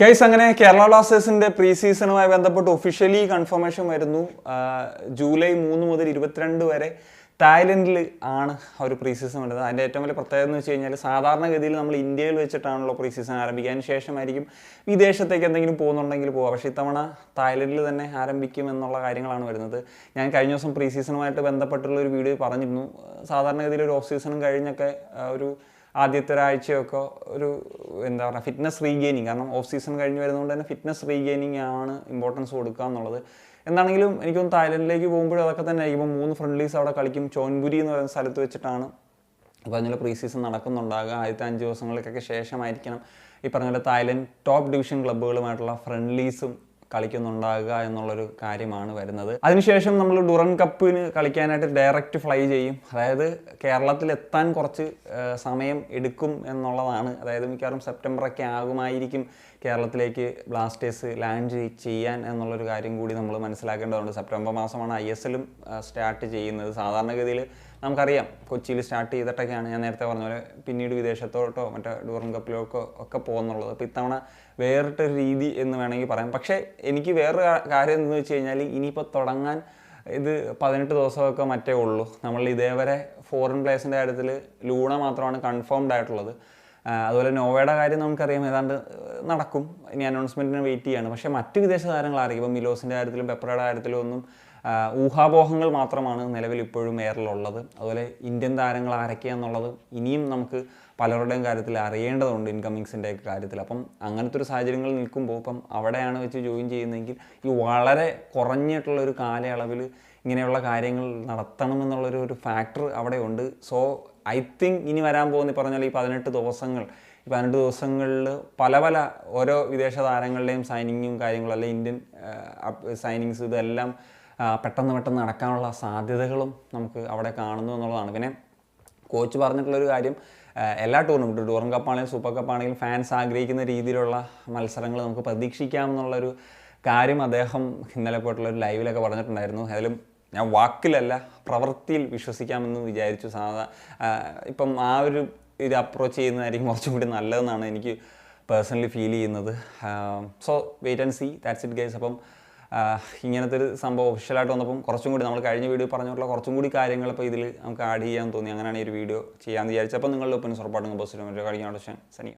Guys അങ്ങനെ കേരള ബ്ലാസ്റ്റേഴ്സിന്റെ pre സീസണുമായി ബന്ധപ്പെട്ട് ഒഫീഷ്യലി കൺഫർമേഷൻ വരുന്നു. ജൂലൈ 3 മുതൽ 22 വരെ തായ്ലൻഡിൽ ആണ് ഒരു പ്രീ സീസൺ വരുന്നത്. അതിൻ്റെ ഏറ്റവും വലിയ പ്രത്യേകത എന്ന് വെച്ച് കഴിഞ്ഞാൽ സാധാരണഗതിയിൽ നമ്മൾ ഇന്ത്യയിൽ വെച്ചിട്ടാണല്ലോ പ്രീ സീസൺ ആരംഭിക്കുക. അതിന് ശേഷമായിരിക്കും വിദേശത്തേക്ക് എന്തെങ്കിലും പോകുന്നുണ്ടെങ്കിൽ പോവുക. പക്ഷേ ഇത്തവണ തായ്ലൻഡിൽ തന്നെ ആരംഭിക്കും എന്നുള്ള കാര്യങ്ങളാണ് വരുന്നത്. ഞാൻ കഴിഞ്ഞ ദിവസം പ്രീ സീസണുമായിട്ട് ബന്ധപ്പെട്ടുള്ള ഒരു വീഡിയോ പറഞ്ഞിരുന്നു. സാധാരണഗതിയിൽ ഒരു ഓഫ് സീസണും കഴിഞ്ഞൊക്കെ ഒരു ആദ്യത്തെ ഒരാഴ്ചയൊക്കെ ഒരു എന്താ പറയുക ഫിറ്റ്നസ് റീഗെയിനിങ്, കാരണം ഓഫ് സീസൺ കഴിഞ്ഞ് വരുന്നതുകൊണ്ട് തന്നെ ഫിറ്റ്നസ് റീഗെയിനിങ് ആണ് ഇമ്പോർട്ടൻസ് കൊടുക്കുക എന്നുള്ളത്. എന്താണെങ്കിലും എനിക്കൊന്ന് തായ്ലൻഡിലേക്ക് പോകുമ്പോഴും അതൊക്കെ തന്നെ ആയിരിക്കും. ഇപ്പോൾ 3 ഫ്രണ്ട്ലീസ് അവിടെ കളിക്കും. ചോൻബുരി എന്ന് പറയുന്ന സ്ഥലത്ത് വെച്ചിട്ടാണ് ഇപ്പോൾ അതിനുള്ള പ്രീ സീസൺ നടക്കുന്നുണ്ടാകുക. ആദ്യത്തെ 5 ദിവസങ്ങൾക്കൊക്കെ ശേഷമായിരിക്കണം ഈ പറഞ്ഞ പോലെ തായ്ലൻഡ് ടോപ്പ് ഡിവിഷൻ ക്ലബ്ബുകളുമായിട്ടുള്ള ഫ്രണ്ട്ലീസും കളിക്കുന്നുണ്ടാകുക എന്നുള്ളൊരു കാര്യമാണ് വരുന്നത്. അതിനുശേഷം നമ്മൾ ഡുറൻ കപ്പിന് കളിക്കാനായിട്ട് ഡയറക്റ്റ് ഫ്ലൈ ചെയ്യും. അതായത് കേരളത്തിൽ എത്താൻ കുറച്ച് സമയം എടുക്കും എന്നുള്ളതാണ്. അതായത് മിക്കവാറും സെപ്റ്റംബറൊക്കെ ആകുമായിരിക്കും കേരളത്തിലേക്ക് ബ്ലാസ്റ്റേഴ്സ് ലാൻഡ് ചെയ്യാൻ എന്നുള്ളൊരു കാര്യം കൂടി നമ്മൾ മനസ്സിലാക്കേണ്ടതുണ്ട്. സെപ്റ്റംബർ മാസമാണ് ISLും സ്റ്റാർട്ട് ചെയ്യുന്നത്. സാധാരണഗതിയിൽ നമുക്കറിയാം കൊച്ചിയിൽ സ്റ്റാർട്ട് ചെയ്തിട്ടൊക്കെയാണ് ഞാൻ നേരത്തെ പറഞ്ഞ പോലെ പിന്നീട് വിദേശത്തോട്ടോ മറ്റേ ഡൂറൻ കപ്പിലോട്ടോ ഒക്കെ പോകുന്നുള്ളത്. അപ്പോൾ ഇത്തവണ വേറിട്ടൊരു രീതി എന്ന് വേണമെങ്കിൽ പറയാം. പക്ഷേ എനിക്ക് വേറൊരു കാര്യം എന്ന് വെച്ച് കഴിഞ്ഞാൽ ഇനിയിപ്പോൾ തുടങ്ങാൻ ഇത് 18 ദിവസമൊക്കെ മറ്റേ ഉള്ളൂ. നമ്മൾ ഇതേവരെ ഫോറിൻ പ്ലേയേഴ്സിൻ്റെ കാര്യത്തിൽ ലൂണ മാത്രമാണ് കൺഫേംഡ് ആയിട്ടുള്ളത്. അതുപോലെ നോവയുടെ കാര്യം നമുക്കറിയാം ഏതാണ്ട് നടക്കും. ഇനി അനൗൺസ്മെൻറ്റിന് വെയിറ്റ് ചെയ്യാണ്. പക്ഷേ മറ്റ് വിദേശ താരങ്ങൾ ആയിരിക്കും. ഇപ്പോൾ മിലോസിൻ്റെ കാര്യത്തിലും പെപ്രയുടെ കാര്യത്തിലും ഒന്നും ഊഹാപോഹങ്ങൾ മാത്രമാണ് നിലവിൽ ഇപ്പോഴും എയറിലുള്ളത്. അതുപോലെ ഇന്ത്യൻ താരങ്ങൾ ആരൊക്കെയാണെന്നുള്ളത് ഇനിയും നമുക്ക് പലരുടെയും കാര്യത്തിൽ അറിയേണ്ടതുണ്ട്, ഇൻകമ്മിങ്സിൻ്റെ ഒക്കെ കാര്യത്തിൽ. അപ്പം അങ്ങനത്തെ ഒരു സാഹചര്യങ്ങൾ നിൽക്കുമ്പോൾ ഇപ്പം അവിടെയാണ് വെച്ച് ജോയിൻ ചെയ്യുന്നതെങ്കിൽ ഈ വളരെ കുറഞ്ഞിട്ടുള്ളൊരു കാലയളവിൽ ഇങ്ങനെയുള്ള കാര്യങ്ങൾ നടത്തണമെന്നുള്ളൊരു ഫാക്ടർ അവിടെ ഉണ്ട്. സോ ഐ തിങ്ക് ഇനി വരാൻ പോകുന്ന പറഞ്ഞാൽ ഈ 18 ദിവസങ്ങൾ, ഈ 18 ദിവസങ്ങളിൽ പല ഓരോ വിദേശ താരങ്ങളുടെയും സൈനിങ്ങും കാര്യങ്ങളും അല്ലെങ്കിൽ ഇന്ത്യൻ സൈനിങ്സ് ഇതെല്ലാം പെട്ടെന്ന് നടക്കാനുള്ള സാധ്യതകളും നമുക്ക് അവിടെ കാണുന്നു എന്നുള്ളതാണ്. പിന്നെ കോച്ച് പറഞ്ഞിട്ടുള്ളൊരു കാര്യം, എല്ലാ ടൂർണമെൻറ്റും ഡൂറൻ കപ്പാണെങ്കിലും സൂപ്പർ കപ്പാണെങ്കിലും ഫാൻസ് ആഗ്രഹിക്കുന്ന രീതിയിലുള്ള മത്സരങ്ങൾ നമുക്ക് പ്രതീക്ഷിക്കാമെന്നുള്ളൊരു കാര്യം അദ്ദേഹം ഇന്നലെ പോയിട്ടുള്ളൊരു ലൈവിലൊക്കെ പറഞ്ഞിട്ടുണ്ടായിരുന്നു. അതിലും ഞാൻ വാക്കിലല്ല പ്രവൃത്തിയിൽ വിശ്വസിക്കാമെന്ന് വിചാരിച്ചു. ഇപ്പം ആ ഒരു ഇത് അപ്രോച്ച് ചെയ്യുന്നതായിരിക്കും കുറച്ചും കൂടി നല്ലതെന്നാണ് എനിക്ക് പേഴ്സണലി ഫീൽ ചെയ്യുന്നത്. So wait and see, that's it guys. അപ്പം ഇങ്ങനത്തെ ഒരു സംഭവം ഒഫീഷ്യലായിട്ട് വന്നപ്പം കുറച്ചും കൂടി നമ്മൾ കഴിഞ്ഞ വീഡിയോ പറഞ്ഞിട്ടുള്ള കുറച്ചും കൂടി കാര്യങ്ങൾ ഇപ്പോൾ ഇതിൽ നമുക്ക് ആഡ് ചെയ്യാൻ തോന്നി. അങ്ങനെയാണ് ഈ ഒരു വീഡിയോ ചെയ്യാമെന്ന് വിചാരിച്ചത്. അപ്പോൾ നിങ്ങളുടെ ഒപ്പം ഉറപ്പായിട്ടും പോസിറ്റീവ് കളിക്കാൻ സനി.